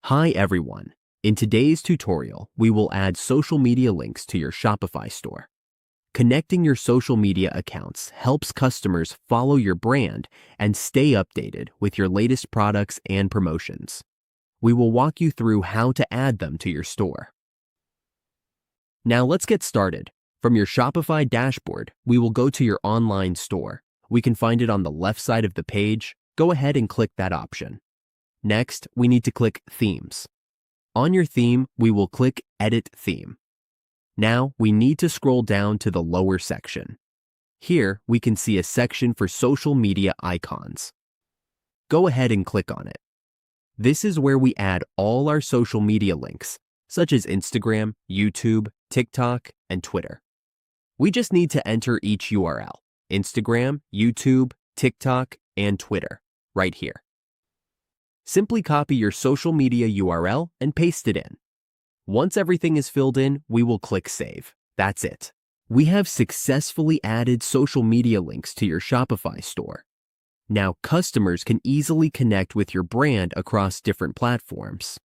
Hi everyone. In today's tutorial, we will add social media links to your Shopify store. Connecting your social media accounts helps customers follow your brand and stay updated with your latest products and promotions. We will walk you through how to add them to your store. Now let's get started. From your Shopify dashboard, we will go to your online store. We can find it on the left side of the page. Go ahead and click that option. Next, we need to click Themes. On your theme, we will click Edit Theme. Now, we need to scroll down to the lower section. Here, we can see a section for social media icons. Go ahead and click on it. This is where we add all our social media links, such as Instagram, YouTube, TikTok, and Twitter. We just need to enter each URL, Instagram, YouTube, TikTok, and Twitter, right here. Simply copy your social media URL and paste it in. Once everything is filled in, we will click Save. That's it. We have successfully added social media links to your Shopify store. Now, customers can easily connect with your brand across different platforms.